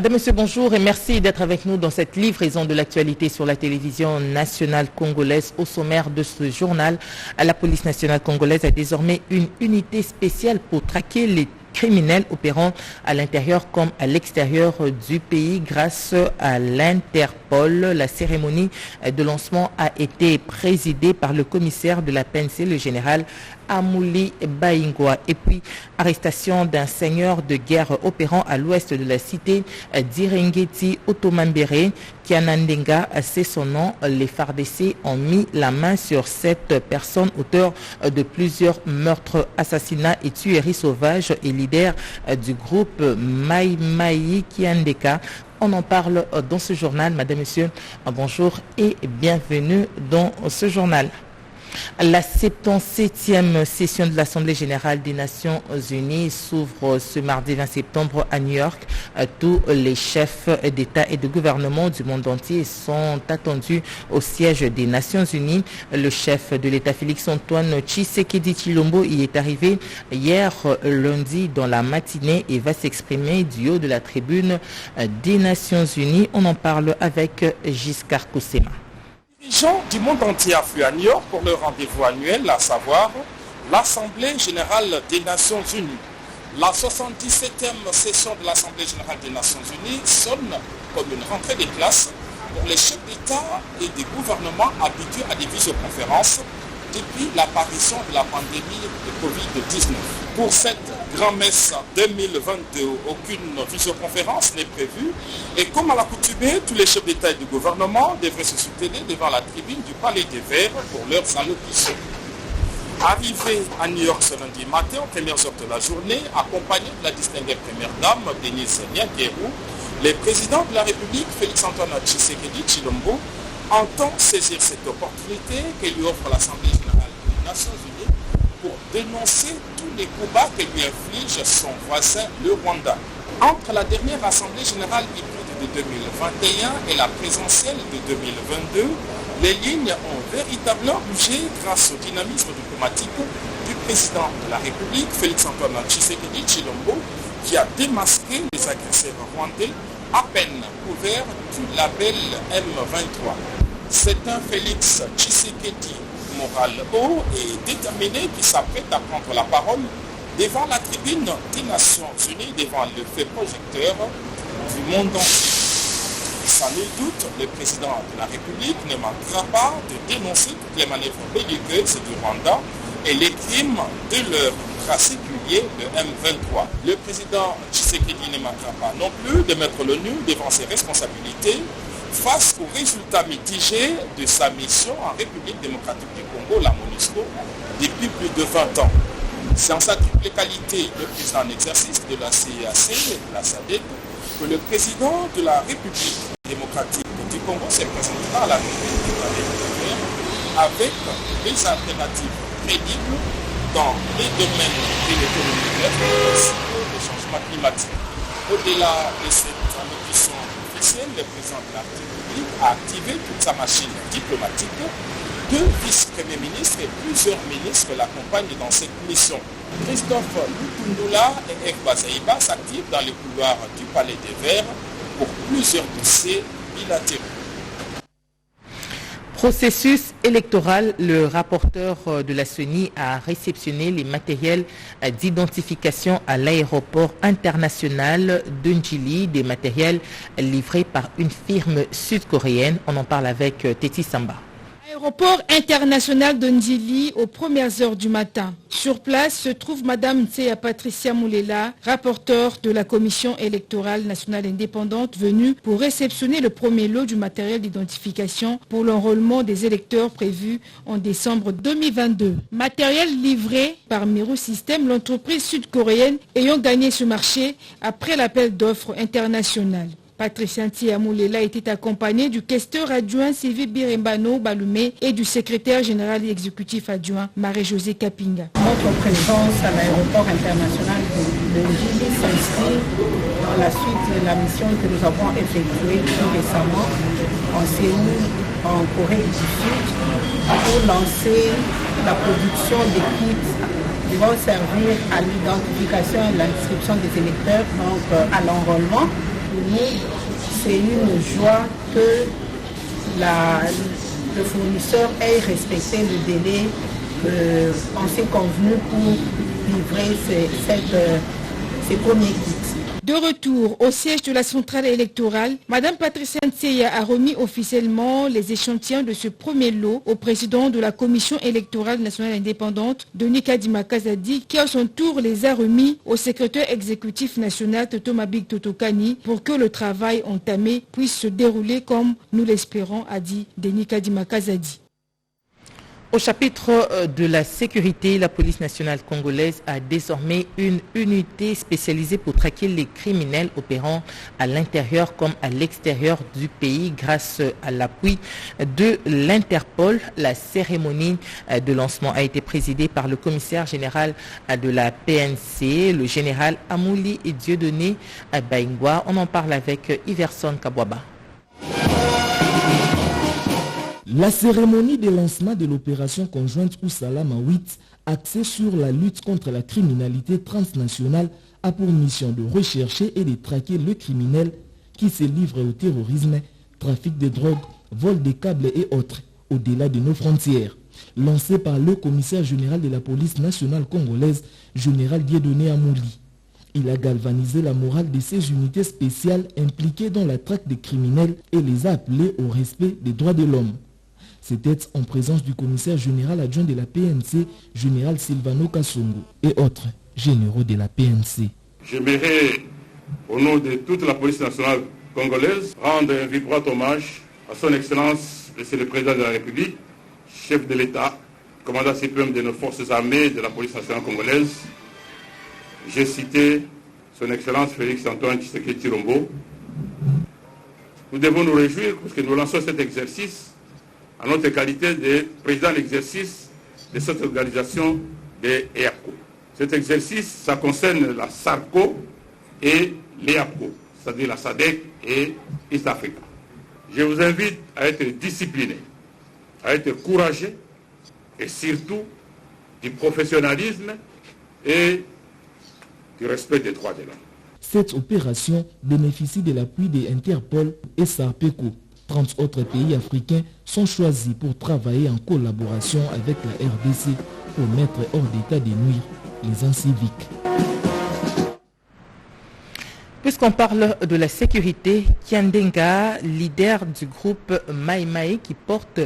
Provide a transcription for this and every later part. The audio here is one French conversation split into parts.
Madame, Monsieur, bonjour et merci d'être avec nous dans cette livraison de l'actualité sur la télévision nationale congolaise. Au sommaire de ce journal, la police nationale congolaise a désormais une unité spéciale pour traquer les criminels opérant à l'intérieur comme à l'extérieur du pays grâce à l'Interpol. La cérémonie de lancement a été présidée par le commissaire de la PNC, le général Amouli Baingwa. Et puis, arrestation d'un seigneur de guerre opérant à l'ouest de la cité d'Irengeti Otomambere, Kianandenga, c'est son nom. Les FARDC ont mis la main sur cette personne, auteur de plusieurs meurtres, assassinats et tueries sauvages et leader du groupe Mai Mai Kiandeka. On en parle dans ce journal. Madame, Monsieur, bonjour et bienvenue dans ce journal. La 77e session de l'Assemblée générale des Nations Unies s'ouvre ce mardi 20 septembre à New York. Tous les chefs d'État et de gouvernement du monde entier sont attendus au siège des Nations Unies. Le chef de l'État Félix-Antoine Tshisekedi Tshilombo y est arrivé hier lundi dans la matinée et va s'exprimer du haut de la tribune des Nations Unies. On en parle avec Giscard Koussema. Les gens du monde entier affluent à New York pour leur rendez-vous annuel, à savoir l'Assemblée générale des Nations Unies. La 77e session de l'Assemblée générale des Nations Unies sonne comme une rentrée des classes pour les chefs d'État et des gouvernements habitués à des visioconférences depuis l'apparition de la pandémie de Covid-19. Pour cette grand-messe 2022, aucune visioconférence n'est prévue et comme à l'accoutumée, tous les chefs d'État et de gouvernement devraient se soutenir devant la tribune du Palais des Verts pour leurs allocutions. Arrivés à New York ce lundi matin, aux premières heures de la journée, accompagnés de la distinguée première dame Denise Nyakeru, le président de la République, Félix-Antoine Tshisekedi Tshilombo, entend saisir cette opportunité que lui offre l'Assemblée générale des Nations Unies pour dénoncer tous les combats que lui inflige son voisin, le Rwanda. Entre la dernière Assemblée générale hybride de 2021 et la présidentielle de 2022, les lignes ont véritablement bougé grâce au dynamisme diplomatique du président de la République, Félix-Antoine Tshisekedi Tshilombo, qui a démasqué les agresseurs rwandais à peine couvert du label M23. C'est un Félix Tshisekedi moral haut et déterminé qui s'apprête à prendre la parole devant la tribune des Nations Unies, devant le fait projecteur du monde entier. Sans nul doute, le président de la République ne manquera pas de dénoncer toutes les manœuvres belliqueuses du Rwanda et les crimes de leur bras séculier, le M23. Le président Tshisekedi ne manquera pas non plus de mettre l'ONU devant ses responsabilités face aux résultats mitigés de sa mission en République démocratique du Congo, la MONUSCO, depuis plus de 20 ans. C'est en sa triple qualité de président en exercice de la CEAC et de la SADC que le président de la République démocratique du Congo s'est présenté à la République du Palais avec des alternatives crédibles dans les domaines de l'économie verte ainsi que du changement climatique. Au-delà de cette allocution officielle, le président de la République a activé toute sa machine diplomatique. Deux vice-premiers ministres et plusieurs ministres l'accompagnent dans cette mission. Christophe Lutundula et Ec Bazaïba s'activent dans les couloirs du Palais des Verts pour plusieurs dossiers bilatéraux. Processus électoral, le rapporteur de la CENI a réceptionné les matériels d'identification à l'aéroport international de Njili, des matériels livrés par une firme sud-coréenne. On en parle avec Teti Samba. Aéroport international de Njili aux premières heures du matin. Sur place se trouve Madame Tseya Patricia Moulela, rapporteure de la Commission électorale nationale indépendante, venue pour réceptionner le premier lot du matériel d'identification pour l'enrôlement des électeurs prévu en décembre 2022. Matériel livré par Miru System, l'entreprise sud-coréenne ayant gagné ce marché après l'appel d'offres international. Patricia Moulela était accompagné du questeur adjoint Sylvie Birembano Balumé et du secrétaire général exécutif adjoint Marie-Josée Kapinga. Notre présence à l'aéroport international de Njili s'inscrit dans la suite de la mission que nous avons effectuée plus récemment en Séoul, en Corée du Sud, pour lancer la production des kits qui vont servir à l'identification et à l'inscription des électeurs, donc à l'enrôlement. pour nous, c'est une joie que le fournisseur ait respecté le délai qu'on s'est convenu pour livrer ces premiers kits. De retour au siège de la centrale électorale, Mme Patricia Nseya a remis officiellement les échantillons de ce premier lot au président de la Commission électorale nationale indépendante, Denis Kadima Kazadi, qui à son tour les a remis au secrétaire exécutif national Toto Mabik Totokani pour que le travail entamé puisse se dérouler comme nous l'espérons, a dit Denis Kadima Kazadi. Au chapitre de la sécurité, la police nationale congolaise a désormais une unité spécialisée pour traquer les criminels opérant à l'intérieur comme à l'extérieur du pays grâce à l'appui de l'Interpol. La cérémonie de lancement a été présidée par le commissaire général de la PNC, le général Amouli Dieudonné Baingwa. On en parle avec Iverson Kabwaba. La cérémonie de lancement de l'opération conjointe Usalama 8, axée sur la lutte contre la criminalité transnationale, a pour mission de rechercher et de traquer le criminel qui se livre au terrorisme, trafic de drogue, vol de câbles et autres, au-delà de nos frontières. Lancée par le commissaire général de la police nationale congolaise, général Dieudonné Amouli. Il a galvanisé la morale de ces unités spéciales impliquées dans la traque des criminels et les a appelés au respect des droits de l'homme. C'était en présence du commissaire général adjoint de la PNC, général Silvano Kassongo, et autres généraux de la PNC. J'aimerais, au nom de toute la police nationale congolaise, rendre un vibrant hommage à son Excellence, Monsieur le Président de la République, chef de l'État, commandant suprême de nos forces armées de la police nationale congolaise. J'ai cité son Excellence Félix Antoine Tshisekedi Tshilombo. Nous devons nous réjouir parce que nous lançons cet exercice en notre qualité de président d'exercice de cette organisation de EAPCO. Cet exercice, ça concerne la SARCO et l'EAPCO, c'est-à-dire la SADC et East Africa. Je vous invite à être discipliné, à être courageux et surtout du professionnalisme et du respect des droits de l'homme. Cette opération bénéficie de l'appui de Interpol et SARPECO. 30 autres pays africains sont choisis pour travailler en collaboration avec la RDC pour mettre hors d'état de nuire les inciviques. Puisqu'on parle de la sécurité, Kiandenga, leader du groupe Mai Mai qui porte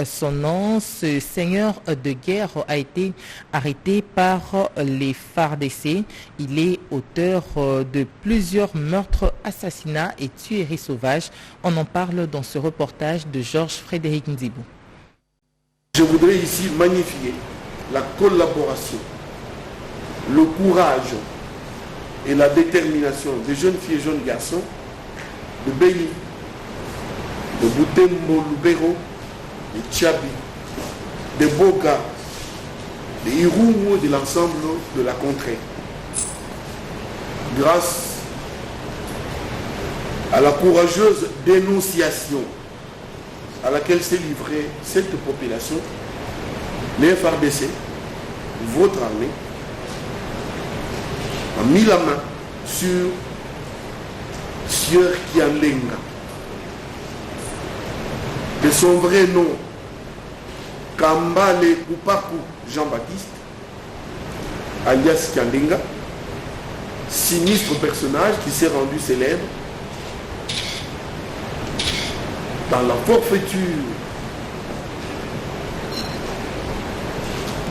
son nom, ce seigneur de guerre a été arrêté par les FARDC. Il est auteur de plusieurs meurtres, assassinats et tueries sauvages. On en parle dans ce reportage de Georges Frédéric Nzibou. Je voudrais ici magnifier la collaboration, le courage et la détermination des jeunes filles et jeunes garçons de Béni, de Boutembo, Lubero, de Tchabi, de Boga, de Irumu et de l'ensemble de la contrée. Grâce à la courageuse dénonciation à laquelle s'est livrée cette population, les FARDC, votre armée, a mis la main sur Sieur Kiandenga. De son vrai nom, Kambale Kupaku Jean-Baptiste, alias Kiandenga, sinistre personnage qui s'est rendu célèbre dans la forfaiture,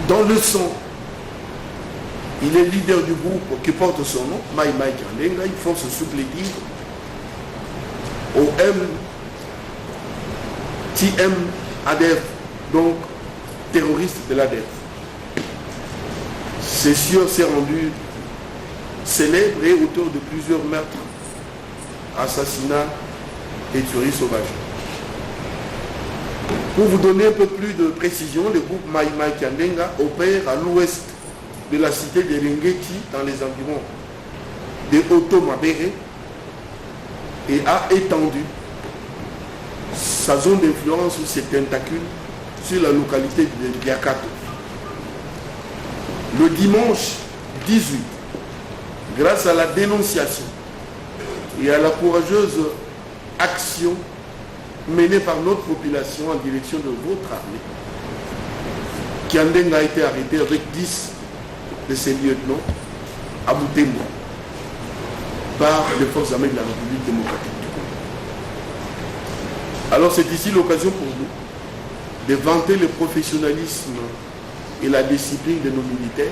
dans le sang. Il est leader du groupe qui porte son nom, Mai Mai Kiandenga, une force supplétive au MTM ADF, donc terroriste de l'ADF. Ce sieur s'est rendu célèbre et auteur de plusieurs meurtres, assassinats et tueries sauvages. Pour vous donner un peu plus de précision, le groupe Mai Mai Kiandenga opère à l'ouest de la cité de Ringeti dans les environs de Otomabere et a étendu sa zone d'influence ou ses tentacules sur la localité de Diakato. Le dimanche 18, grâce à la dénonciation, et à la courageuse action menée par notre population en direction de votre armée. Kiandeng a été arrêté avec 10 de ses lieutenants à Boutembo par les forces armées de la République démocratique du Congo. Alors c'est ici l'occasion pour nous de vanter le professionnalisme et la discipline de nos militaires.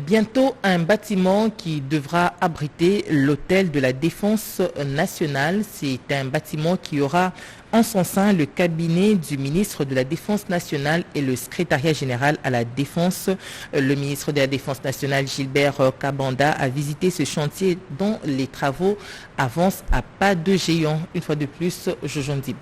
Bientôt, un bâtiment qui devra abriter l'hôtel de la Défense nationale. C'est un bâtiment qui aura en son sein le cabinet du ministre de la Défense nationale et le secrétariat général à la Défense. Le ministre de la Défense nationale, Gilbert Kabanda, a visité ce chantier dont les travaux avancent à pas de géant. Une fois de plus, Jojo Ndibou.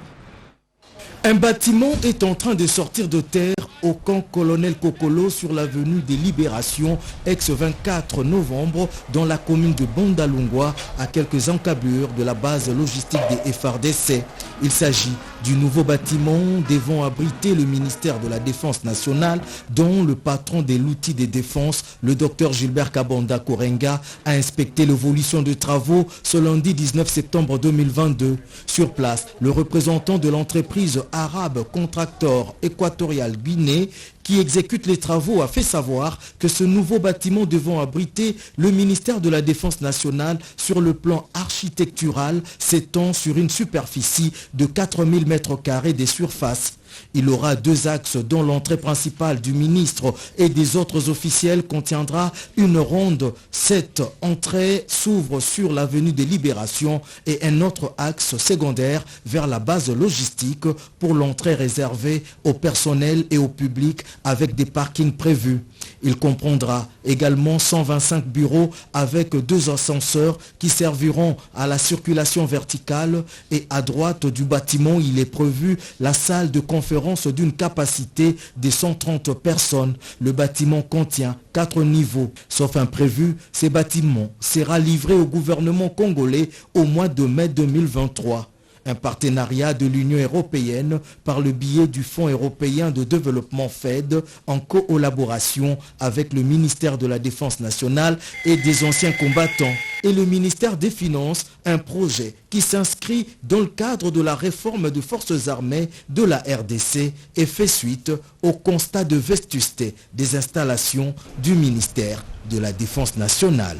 Un bâtiment est en train de sortir de terre au camp Colonel Kokolo sur l'avenue des Libérations, ex-24 novembre, dans la commune de Bondalungwa, à quelques encablures de la base logistique des FARDC. Il s'agit du nouveau bâtiment devant abriter le ministère de la Défense nationale, dont le patron de l'outil de défense, le docteur Gilbert Kabanda Korenga, a inspecté l'évolution de travaux ce lundi 19 septembre 2022. Sur place, le représentant de l'entreprise arabe Contractor Équatorial Guinée qui exécute les travaux a fait savoir que ce nouveau bâtiment devant abriter le ministère de la Défense nationale sur le plan architectural s'étend sur une superficie de 4000 m² des surfaces. Il aura 2 axes dont l'entrée principale du ministre et des autres officiels contiendra une ronde. Cette entrée s'ouvre sur l'avenue des Libérations et un autre axe secondaire vers la base logistique pour l'entrée réservée au personnel et au public avec des parkings prévus. Il comprendra également 125 bureaux avec 2 ascenseurs qui serviront à la circulation verticale et à droite du bâtiment, il est prévu la salle de conférence d'une capacité de 130 personnes. Le bâtiment contient 4 niveaux. Sauf imprévu, ce bâtiment sera livré au gouvernement congolais au mois de mai 2023. Un partenariat de l'Union européenne par le biais du Fonds européen de développement FED en collaboration avec le ministère de la Défense nationale et des anciens combattants et le ministère des Finances, un projet qui s'inscrit dans le cadre de la réforme des forces armées de la RDC et fait suite au constat de vétusté des installations du ministère de la Défense nationale.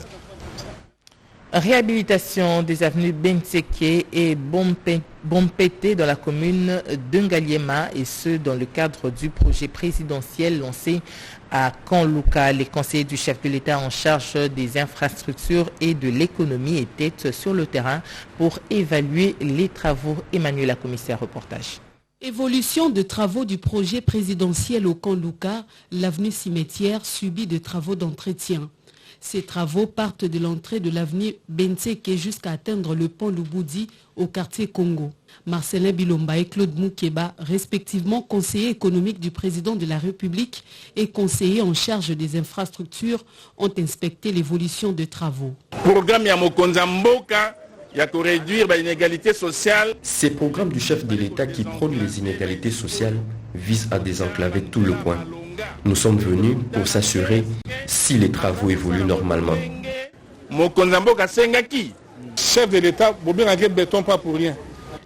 Réhabilitation des avenues Benseke et Bompete dans la commune d'Ngaliema et ce dans le cadre du projet présidentiel lancé à Kanluka. Les conseillers du chef de l'État en charge des infrastructures et de l'économie étaient sur le terrain pour évaluer les travaux. Emmanuel, la commissaire, reportage. Évolution de travaux du projet présidentiel au Kanluka, l'avenue Cimetière subit de travaux d'entretien. Ces travaux partent de l'entrée de l'avenue Benseke jusqu'à atteindre le pont Lubudi au quartier Congo. Marcelin Bilomba et Claude Moukeba, respectivement conseillers économiques du président de la République et conseillers en charge des infrastructures, ont inspecté l'évolution des travaux. Programme Yamokonza Mboka, il y a pour réduire l'inégalité sociale. Ces programmes du chef de l'État qui prônent les inégalités sociales visent à désenclaver tout le coin. Nous sommes venus pour s'assurer si les travaux évoluent normalement. Chef de l'État, béton pas pour rien.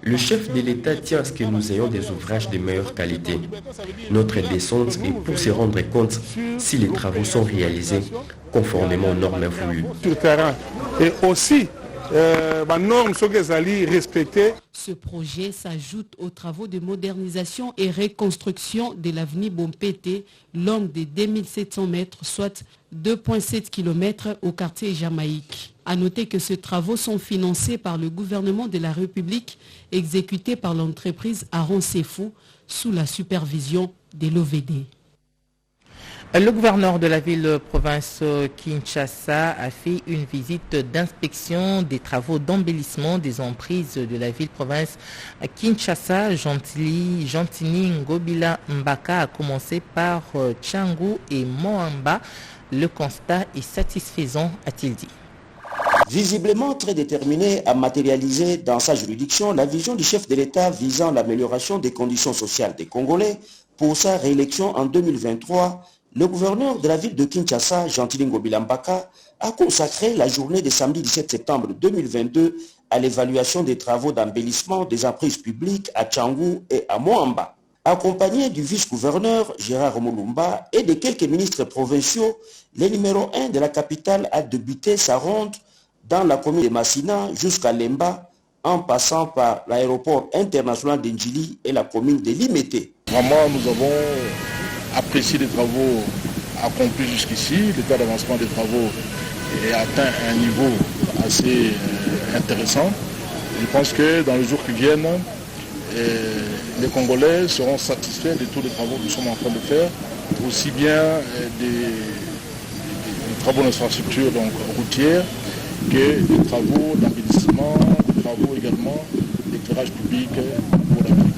Le chef de l'État tient à ce que nous ayons des ouvrages de meilleure qualité. Notre descente est pour se rendre compte si les travaux sont réalisés conformément aux normes voulues. Sur terrain. Et aussi, ce projet s'ajoute aux travaux de modernisation et reconstruction de l'avenue Bompete, longue de 2700 mètres, soit 2,7 km au quartier Jamaïque. A noter que ces travaux sont financés par le gouvernement de la République, exécutés par l'entreprise Aron Sefou, sous la supervision de l'OVD. Le gouverneur de la ville-province Kinshasa a fait une visite d'inspection des travaux d'embellissement des emprises de la ville-province Kinshasa. Gentini Ngobila Mbaka a commencé par Tchangou et Moamba. Le constat est satisfaisant, a-t-il dit. Visiblement très déterminé à matérialiser dans sa juridiction la vision du chef de l'État visant l'amélioration des conditions sociales des Congolais pour sa réélection en 2023, Le gouverneur de la ville de Kinshasa, Gentilin Bilambaka, a consacré la journée de samedi 17 septembre 2022 à l'évaluation des travaux d'embellissement des emprises publiques à Tchangou et à Moamba. Accompagné du vice-gouverneur Gérard Moulumba et de quelques ministres provinciaux, le numéro 1 de la capitale a débuté sa ronde dans la commune de Massina jusqu'à Lemba, en passant par l'aéroport international d'Indjili et la commune de Limete. Vraiment, nous avons apprécié les travaux accomplis jusqu'ici. L'état d'avancement des travaux est atteint un niveau assez intéressant. Je pense que dans les jours qui viennent, les Congolais seront satisfaits de tous les travaux que nous sommes en train de faire, aussi bien des travaux d'infrastructure routière que des travaux d'embellissement, des travaux également d'éclairage public pour la ville.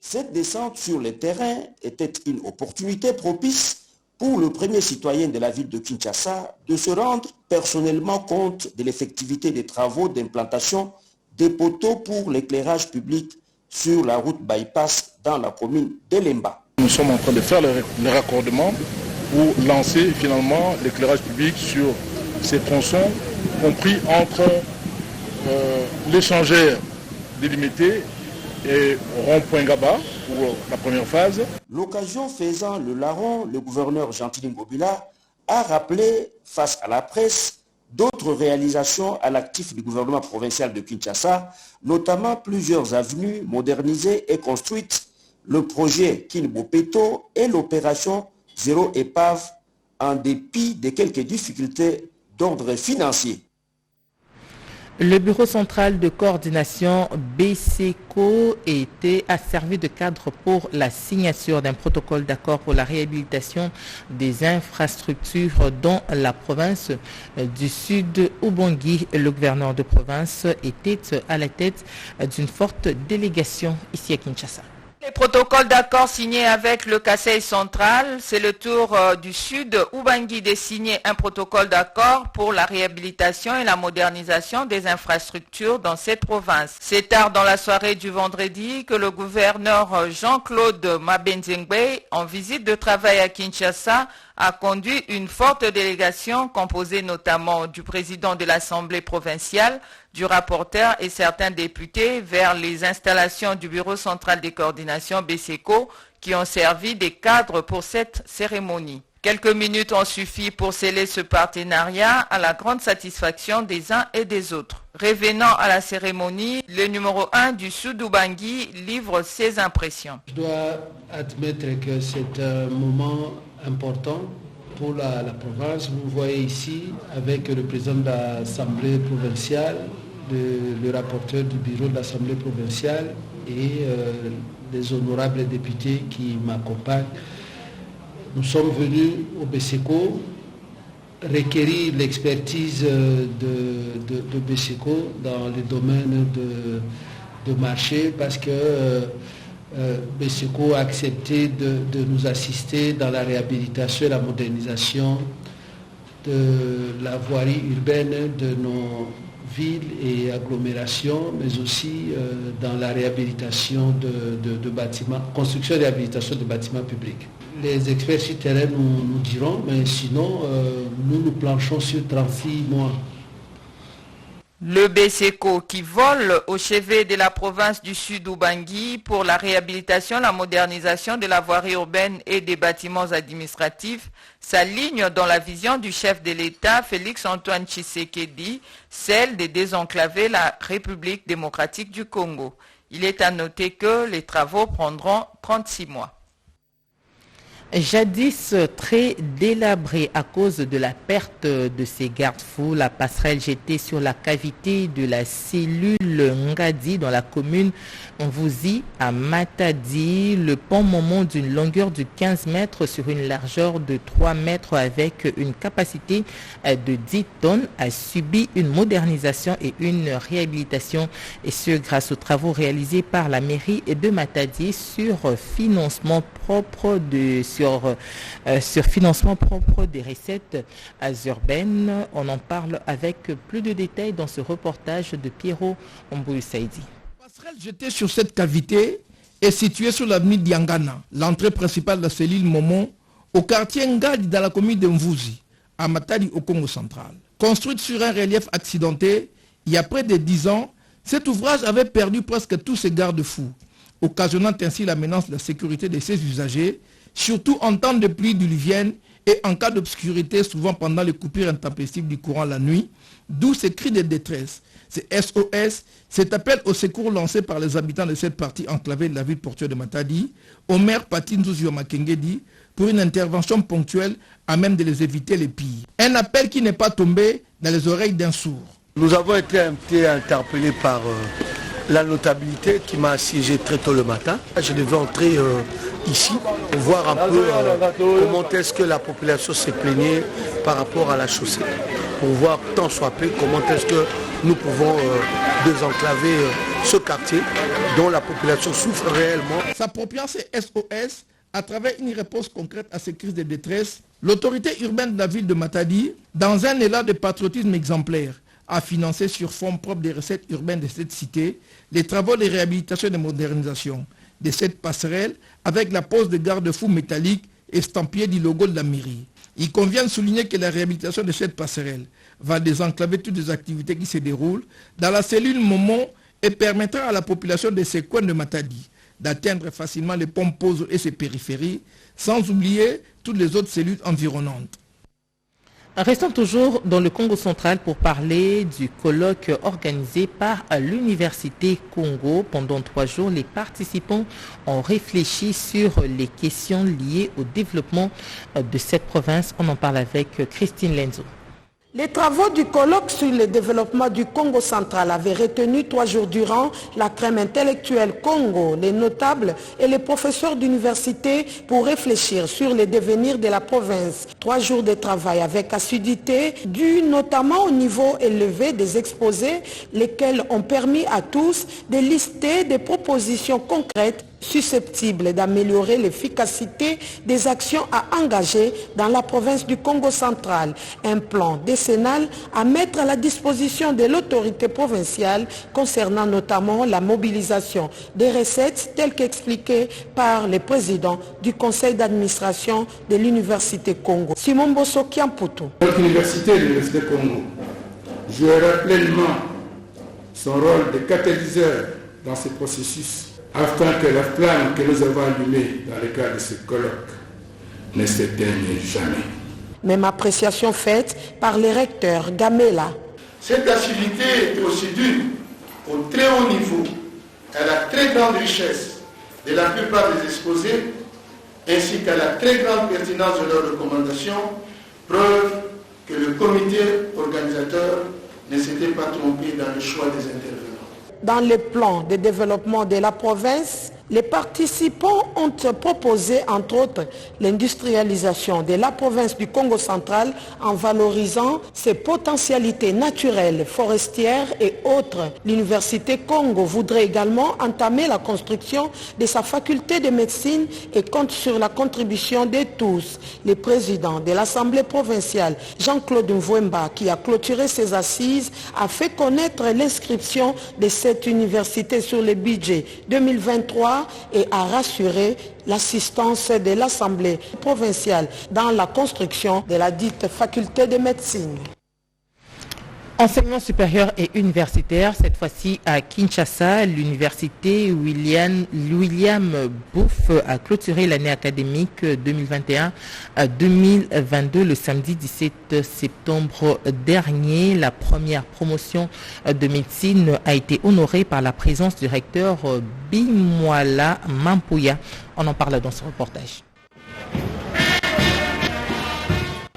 Cette descente sur le terrain était une opportunité propice pour le premier citoyen de la ville de Kinshasa de se rendre personnellement compte de l'effectivité des travaux d'implantation des poteaux pour l'éclairage public sur la route bypass dans la commune d'Elemba. Nous sommes en train de faire le raccordement pour lancer finalement l'éclairage public sur ces tronçons, compris entre l'échangeur délimité et rond-point Gaba pour la première phase. L'occasion faisant le larron, le gouverneur Gentilin Ngobila a rappelé face à la presse d'autres réalisations à l'actif du gouvernement provincial de Kinshasa, notamment plusieurs avenues modernisées et construites, le projet Kinbopeto et l'opération Zéro Épave, en dépit de quelques difficultés d'ordre financier. Le bureau central de coordination BCECO a servi de cadre pour la signature d'un protocole d'accord pour la réhabilitation des infrastructures dans la province du Sud Ubangi. Le gouverneur de province était à la tête d'une forte délégation ici à Kinshasa. Les protocoles d'accord signés avec le Kasaï central, c'est le tour du Sud Ubangi de signer un protocole d'accord pour la réhabilitation et la modernisation des infrastructures dans cette province. C'est tard dans la soirée du vendredi que le gouverneur Jean-Claude Mabenzengbe, en visite de travail à Kinshasa, a conduit une forte délégation composée notamment du président de l'Assemblée provinciale, du rapporteur et certains députés vers les installations du bureau central de coordination BCECO qui ont servi des cadres pour cette cérémonie. Quelques minutes ont suffi pour sceller ce partenariat à la grande satisfaction des uns et des autres. Revenant à la cérémonie, le numéro 1 du Sud Ubangi livre ses impressions. Je dois admettre que c'est un moment important pour la province. Vous voyez ici avec le président de l'Assemblée provinciale, le rapporteur du bureau de l'Assemblée provinciale et les honorables députés qui m'accompagnent. Nous sommes venus au BCECO requérir l'expertise de BCECO dans le domaine de marché parce que BCECO a accepté de nous assister dans la réhabilitation et la modernisation de la voirie urbaine de nos villes et agglomérations, mais aussi dans la réhabilitation de bâtiments, construction et réhabilitation de bâtiments publics. Les experts sur terrain nous diront, mais sinon, nous planchons sur 36 mois. Le BCECO qui vole au chevet de la province du Sud Ubangi pour la réhabilitation, la modernisation de la voirie urbaine et des bâtiments administratifs s'aligne dans la vision du chef de l'État Félix-Antoine Tshisekedi, celle de désenclaver la République démocratique du Congo. Il est à noter que les travaux prendront 36 mois. Jadis très délabrée à cause de la perte de ses garde-fous, la passerelle jetée sur la cavité de la cellule Ngadi dans la commune Mvouzi à Matadi, le pont Momon d'une longueur de 15 mètres sur une largeur de 3 mètres avec une capacité de 10 tonnes a subi une modernisation et une réhabilitation, et ce grâce aux travaux réalisés par la mairie de Matadi sur financement propre des recettes urbaines. On en parle avec plus de détails dans ce reportage de Pierrot Mbouyoussaïdi. La passerelle jetée sur cette cavité est située sur l'avenue Diangana. L'entrée principale de la cellule Momon au quartier Ngadi dans la commune de Mvuzi, à Matadi au Congo central. Construite sur un relief accidenté, il y a près de 10 ans, cet ouvrage avait perdu presque tous ses garde-fous, occasionnant ainsi la menace de la sécurité de ses usagers, surtout en temps de pluie diluvienne et en cas d'obscurité, souvent pendant les coupures intempestives du courant la nuit, d'où ces cris de détresse. C'est SOS, cet appel au secours lancé par les habitants de cette partie enclavée de la ville portuaire de Matadi, au maire Patinzouzio Makengedi, pour une intervention ponctuelle à même de les éviter les pires. Un appel qui n'est pas tombé dans les oreilles d'un sourd. Nous avons été interpellés par la notabilité qui m'a assiégé très tôt le matin. Je devais entrer ici pour voir un peu comment est-ce que la population s'est plaignée par rapport à la chaussée. Pour voir tant soit peu comment est-ce que nous pouvons désenclaver ce quartier dont la population souffre réellement. S'appropriant ces SOS à travers une réponse concrète à ces crises de détresse, l'autorité urbaine de la ville de Matadi, dans un élan de patriotisme exemplaire, a financé sur fonds propres des recettes urbaines de cette cité les travaux de réhabilitation et de modernisation de cette passerelle avec la pose de garde-fous métalliques estampillés du logo de la mairie. Il convient de souligner que la réhabilitation de cette passerelle va désenclaver toutes les activités qui se déroulent dans la cellule Momon et permettra à la population de ces coins de Matadi d'atteindre facilement les Pomposo et ses périphéries, sans oublier toutes les autres cellules environnantes. Restons toujours dans le Congo central pour parler du colloque organisé par l'Université Congo. Pendant 3 jours, les participants ont réfléchi sur les questions liées au développement de cette province. On en parle avec Christine Lenzo. Les travaux du colloque sur le développement du Congo central avaient retenu 3 jours durant la crème intellectuelle Congo, les notables et les professeurs d'université pour réfléchir sur le devenir de la province. 3 jours de travail avec assiduité, dû notamment au niveau élevé des exposés, lesquels ont permis à tous de lister des propositions concrètes susceptibles d'améliorer l'efficacité des actions à engager dans la province du Congo central. Un plan décennal à mettre à la disposition de l'autorité provinciale concernant notamment la mobilisation des recettes telles qu'expliquées par le président du conseil d'administration de l'Université Congo, Simon Bosso Kiamputu. Notre université, l'Université Congo, jouera pleinement son rôle de catalyseur dans ce processus afin que la flamme que nous avons allumée dans le cadre de ce colloque ne s'éteigne jamais. Même appréciation faite par le recteur Gamela. Cette activité est aussi due au très haut niveau, à la très grande richesse de la plupart des exposés, ainsi qu'à la très grande pertinence de leurs recommandations, preuve que le comité organisateur ne s'était pas trompé dans le choix des intervenants. Dans le plan de développement de la province, les participants ont proposé, entre autres, l'industrialisation de la province du Congo central en valorisant ses potentialités naturelles, forestières et autres. L'Université Congo voudrait également entamer la construction de sa faculté de médecine et compte sur la contribution de tous. Le président de l'Assemblée provinciale, Jean-Claude Mvouemba, qui a clôturé ses assises, a fait connaître l'inscription de cette université sur le budget 2023 et a rassuré l'assistance de l'Assemblée provinciale dans la construction de la dite faculté de médecine. Enseignement supérieur et universitaire, cette fois-ci à Kinshasa, l'université William Bouff a clôturé l'année académique 2021-2022 le samedi 17 septembre dernier. La première promotion de médecine a été honorée par la présence du recteur Bimwala Mampouya. On en parle dans ce reportage.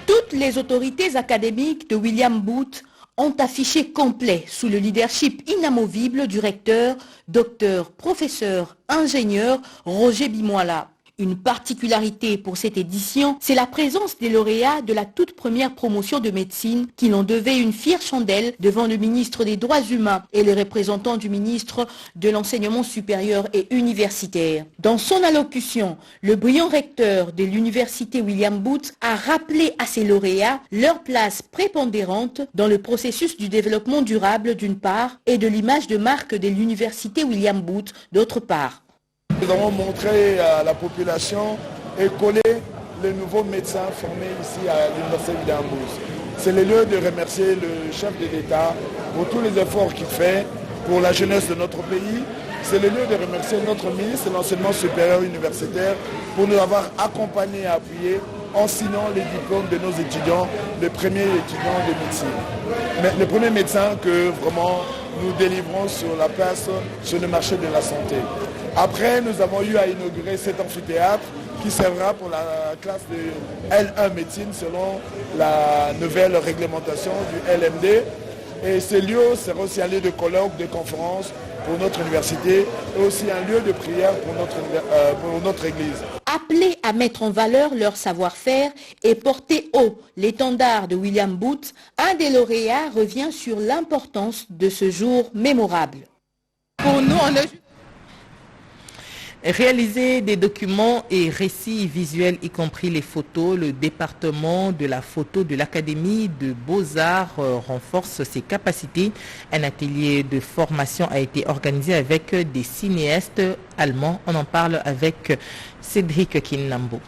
Toutes les autorités académiques de William Booth ont affiché complet sous le leadership inamovible du recteur, docteur, professeur, ingénieur Roger Bimwala. Une particularité pour cette édition, c'est la présence des lauréats de la toute première promotion de médecine qui n'en devaient une fière chandelle devant le ministre des Droits humains et les représentants du ministre de l'Enseignement supérieur et universitaire. Dans son allocution, le brillant recteur de l'université William Booth a rappelé à ses lauréats leur place prépondérante dans le processus du développement durable d'une part et de l'image de marque de l'université William Booth d'autre part. Nous avons montré à la population et collé les nouveaux médecins formés ici à l'Université William Booth. C'est le lieu de remercier le chef de l'État pour tous les efforts qu'il fait pour la jeunesse de notre pays. C'est le lieu de remercier notre ministre de l'Enseignement supérieur universitaire pour nous avoir accompagnés et appuyés en signant les diplômes de nos étudiants, les premiers étudiants de médecine. Mais le premier médecin que vraiment nous délivrons sur la place, sur le marché de la santé. Après, nous avons eu à inaugurer cet amphithéâtre qui servira pour la classe de L1 médecine selon la nouvelle réglementation du LMD. Et ce lieu sera aussi un lieu de colloque, de conférence pour notre université et aussi un lieu de prière pour notre église. Appelés à mettre en valeur leur savoir-faire et porter haut l'étendard de William Booth, un des lauréats revient sur l'importance de ce jour mémorable. Pour nous, on a réaliser des documents et récits visuels, y compris les photos. Le département de la photo de l'Académie de Beaux-Arts renforce ses capacités. Un atelier de formation a été organisé avec des cinéastes allemands. On en parle avec Cédric Kinambo.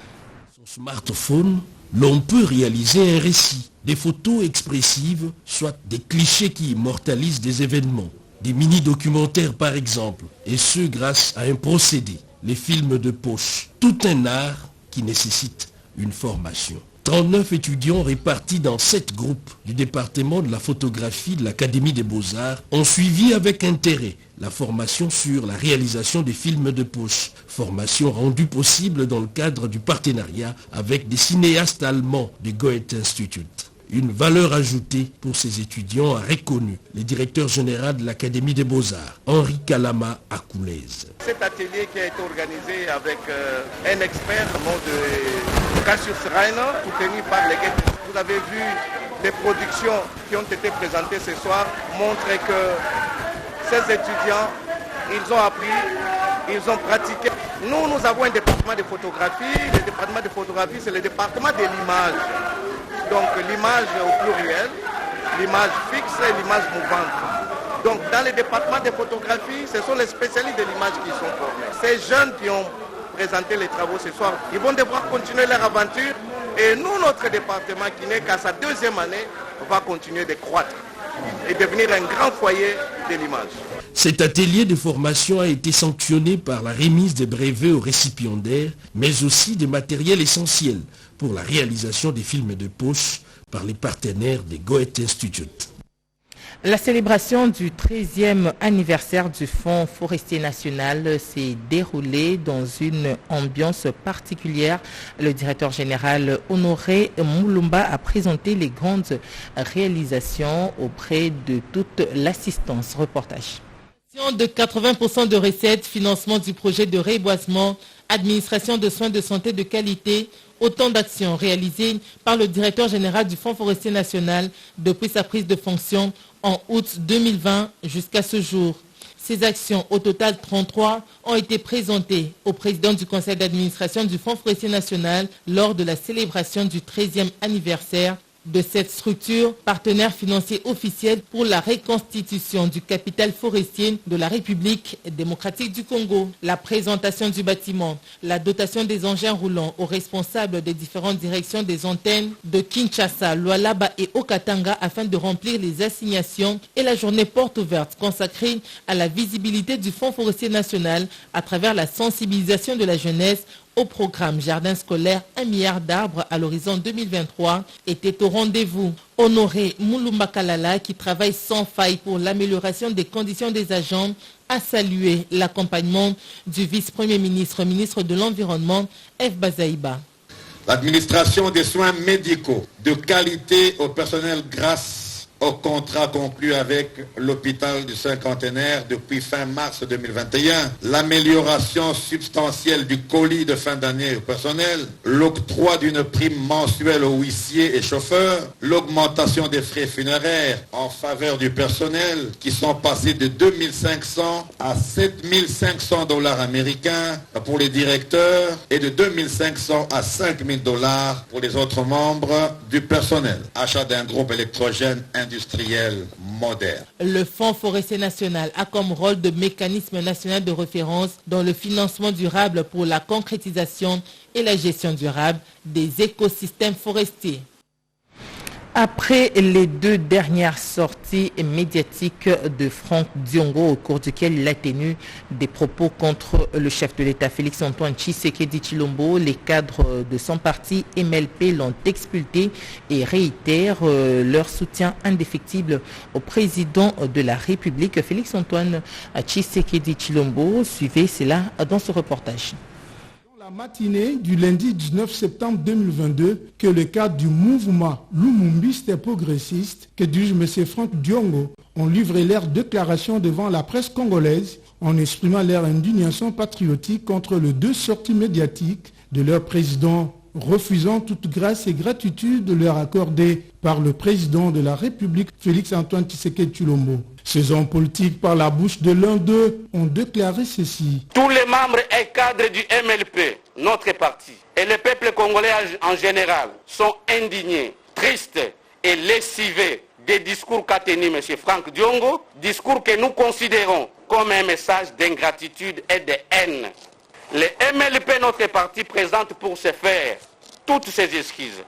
Sur smartphone, l'on peut réaliser un récit, des photos expressives, soit des clichés qui immortalisent des événements, des mini-documentaires par exemple, et ce grâce à un procédé, les films de poche, tout un art qui nécessite une formation. 39 étudiants répartis dans 7 groupes du département de la photographie de l'Académie des Beaux-Arts ont suivi avec intérêt la formation sur la réalisation des films de poche, formation rendue possible dans le cadre du partenariat avec des cinéastes allemands du Goethe Institute. Une valeur ajoutée pour ces étudiants a reconnu le directeur général de l'Académie des Beaux-Arts, Henri Kalama Akoulez. Cet atelier qui a été organisé avec un expert au nom de Cassius Reiner, soutenu par les Goethe. Vous avez vu les productions qui ont été présentées ce soir montrent que ces étudiants, ils ont appris, ils ont pratiqué. Nous avons un département de photographie. Le département de photographie, c'est le département de l'image. Donc l'image au pluriel, l'image fixe et l'image mouvante. Donc dans le département de photographie, ce sont les spécialistes de l'image qui sont formés. Ces jeunes qui ont présenté les travaux ce soir, ils vont devoir continuer leur aventure. Et nous, notre département qui n'est qu'à sa 2e année, va continuer de croître et devenir un grand foyer de l'image. Cet atelier de formation a été sanctionné par la remise des brevets aux récipiendaires, mais aussi des matériels essentiels pour la réalisation des films de poche par les partenaires des Goethe Institute. La célébration du 13e anniversaire du Fonds forestier national s'est déroulée dans une ambiance particulière. Le directeur général Honoré Moulumba a présenté les grandes réalisations auprès de toute l'assistance. Reportage. De 80% de recettes, financement du projet de reboisement, administration de soins de santé de qualité, autant d'actions réalisées par le directeur général du Fonds forestier national depuis sa prise de fonction en août 2020 jusqu'à ce jour. Ces actions, au total 33, ont été présentées au président du conseil d'administration du Fonds forestier national lors de la célébration du 13e anniversaire de cette structure, partenaire financier officiel pour la reconstitution du capital forestier de la République démocratique du Congo. La présentation du bâtiment, la dotation des engins roulants aux responsables des différentes directions des antennes de Kinshasa, Lualaba et Okatanga afin de remplir les assignations et la journée porte ouverte consacrée à la visibilité du Fonds forestier national à travers la sensibilisation de la jeunesse au programme Jardin scolaire 1 milliard d'arbres à l'horizon 2023 était au rendez-vous. Honoré Moulumba Kalala, qui travaille sans faille pour l'amélioration des conditions des agents, a salué l'accompagnement du vice-premier ministre, ministre de l'Environnement, F. Bazaïba. L'administration des soins médicaux de qualité au personnel grâce au contrat conclu avec l'hôpital du Cinquantenaire depuis fin mars 2021, l'amélioration substantielle du colis de fin d'année au personnel, l'octroi d'une prime mensuelle aux huissiers et chauffeurs, l'augmentation des frais funéraires en faveur du personnel qui sont passés de 2500 à 7500 $ américains pour les directeurs et de 2500 à 5000 $ pour les autres membres du personnel. Achat d'un groupe électrogène industrielle moderne. Le Fonds forestier national a comme rôle de mécanisme national de référence dans le financement durable pour la concrétisation et la gestion durable des écosystèmes forestiers. Après les 2 dernières sorties médiatiques de Franck Diongo, au cours duquel il a tenu des propos contre le chef de l'État Félix-Antoine Tshisekedi Tshilombo, les cadres de son parti MLP l'ont expulté et réitèrent leur soutien indéfectible au président de la République Félix-Antoine Tshisekedi Tshilombo. Suivez cela dans ce reportage. La matinée du lundi 19 septembre 2022 que le cadre du mouvement lumumbiste et progressiste que dirige M. Franck Diongo ont livré leur déclaration devant la presse congolaise en exprimant leur indignation patriotique contre les 2 sorties médiatiques de leur président, refusant toute grâce et gratitude leur accordée par le président de la République Félix-Antoine Tshisekedi Tshilombo. Ces hommes politiques, par la bouche de l'un d'eux, ont déclaré ceci. Tous les membres et cadres du MLP, notre parti, et le peuple congolais en général, sont indignés, tristes et lessivés des discours qu'a tenu M. Franck Diongo, discours que nous considérons comme un message d'ingratitude et de haine. Le MLP, notre parti, présente pour ce faire toutes ses excuses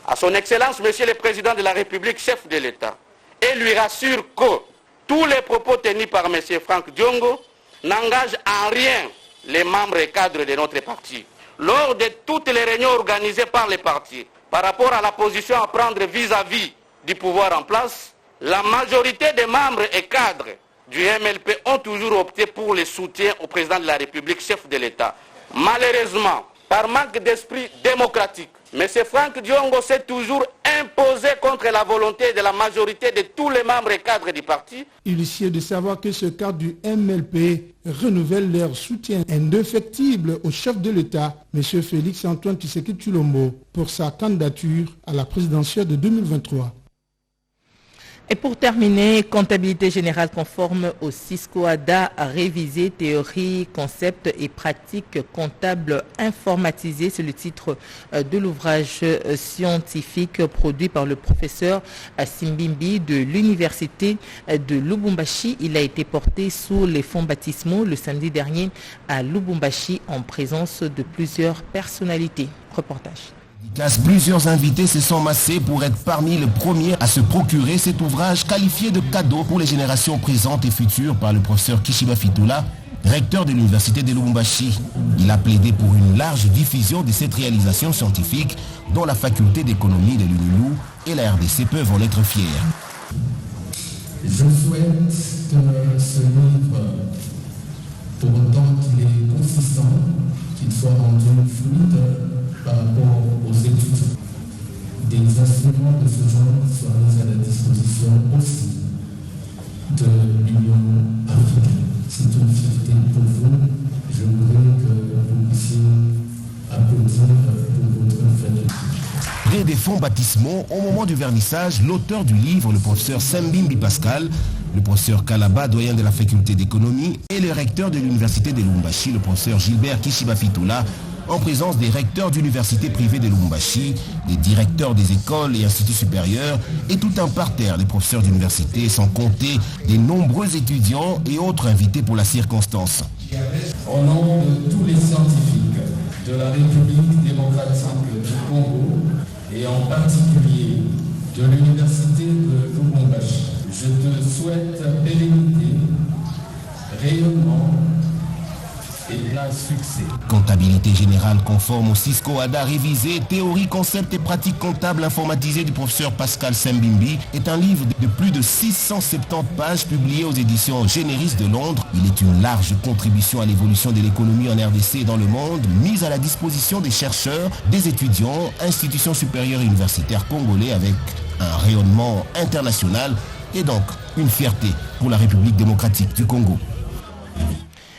à son Excellence, Monsieur le Président de la République, chef de l'État, et lui rassure que tous les propos tenus par M. Franck Diongo n'engagent en rien les membres et cadres de notre parti. Lors de toutes les réunions organisées par les partis, par rapport à la position à prendre vis-à-vis du pouvoir en place, la majorité des membres et cadres du MLP ont toujours opté pour le soutien au président de la République, chef de l'État. Malheureusement, par manque d'esprit démocratique, M. Franck Diongo s'est toujours imposé contre la volonté de la majorité de tous les membres et cadres du parti. Il est de savoir que ce cadre du MLP renouvelle leur soutien indéfectible au chef de l'État, M. Félix-Antoine Tshisekedi Tshilombo, pour sa candidature à la présidentielle de 2023. Et pour terminer, comptabilité générale conforme au Cisco-ADA a révisé théorie, concept et pratiques comptables informatisées. C'est le titre de l'ouvrage scientifique produit par le professeur Simbimbi de l'université de Lubumbashi. Il a été porté sous les fonds baptismaux le samedi dernier à Lubumbashi en présence de plusieurs personnalités. Reportage. Plusieurs invités se sont massés pour être parmi les premiers à se procurer cet ouvrage qualifié de cadeau pour les générations présentes et futures par le professeur Kishiba Fitoula, recteur de l'université de Lubumbashi. Il a plaidé pour une large diffusion de cette réalisation scientifique dont la faculté d'économie de l'UNILU et la RDC peuvent en être fiers. Je souhaite que ce livre, pour autant qu'il est consistant, qu'il soit rendu fluide par rapport aux études, des instruments de ce genre soient mis à la disposition aussi de l'Union africaine. C'est une fierté pour vous. Je voudrais que vous puissiez applaudir pour votre famille. Près des fonds baptismaux, au moment du vernissage, l'auteur du livre, le professeur Simbimbi Pascal, le professeur Kalaba, doyen de la faculté d'économie, et le recteur de l'université de Lubumbashi, le professeur Gilbert Kishiba Fitoula, en présence des recteurs d'universités privées de Lubumbashi, des directeurs des écoles et instituts supérieurs et tout un parterre des professeurs d'université, sans compter des nombreux étudiants et autres invités pour la circonstance. Au nom de tous les scientifiques de la République démocratique du Congo et en particulier de l'université de Lubumbashi, je te souhaite pérennité, rayonnement et plein succès. Comptabilité générale conforme au Cisco-ADA révisé, théorie, concept et pratiques comptables informatisées du professeur Pascal Simbimbi est un livre de plus de 670 pages publié aux éditions Généris de Londres. Il est une large contribution à l'évolution de l'économie en RDC et dans le monde, mise à la disposition des chercheurs, des étudiants, institutions supérieures et universitaires congolais avec un rayonnement international et donc une fierté pour la République démocratique du Congo.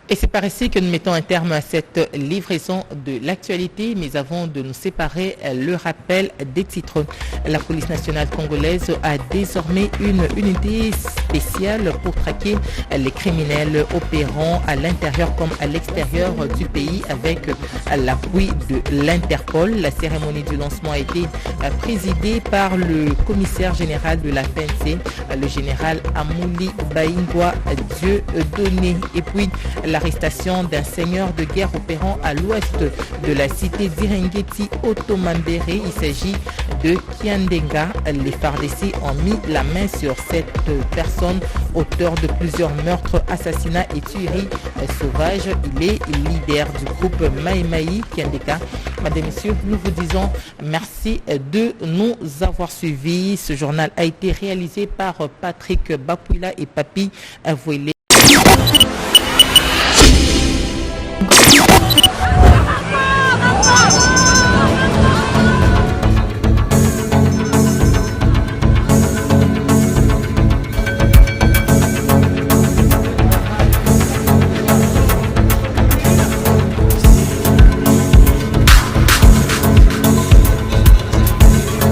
Et c'est par ici que nous mettons un terme à cette livraison de l'actualité. Mais avant de nous séparer, le rappel des titres. La police nationale congolaise a désormais une unité spéciale pour traquer les criminels opérant à l'intérieur comme à l'extérieur du pays avec l'appui de l'Interpol. La cérémonie du lancement a été présidée par le commissaire général de la PNC, le général Amouli Baingwa Dieudonné. Et puis l'arrestation d'un seigneur de guerre opérant à l'ouest de la cité d'Irengeti Otomambéré. Il s'agit de Kiandenga. Les FARDC ont mis la main sur cette personne, auteur de plusieurs meurtres, assassinats et tueries sauvages. Il est leader du groupe Maïmaï Kiandenga. Mesdames et messieurs, nous vous disons merci de nous avoir suivis. Ce journal a été réalisé par Patrick Bapouila et Papi Avouélé.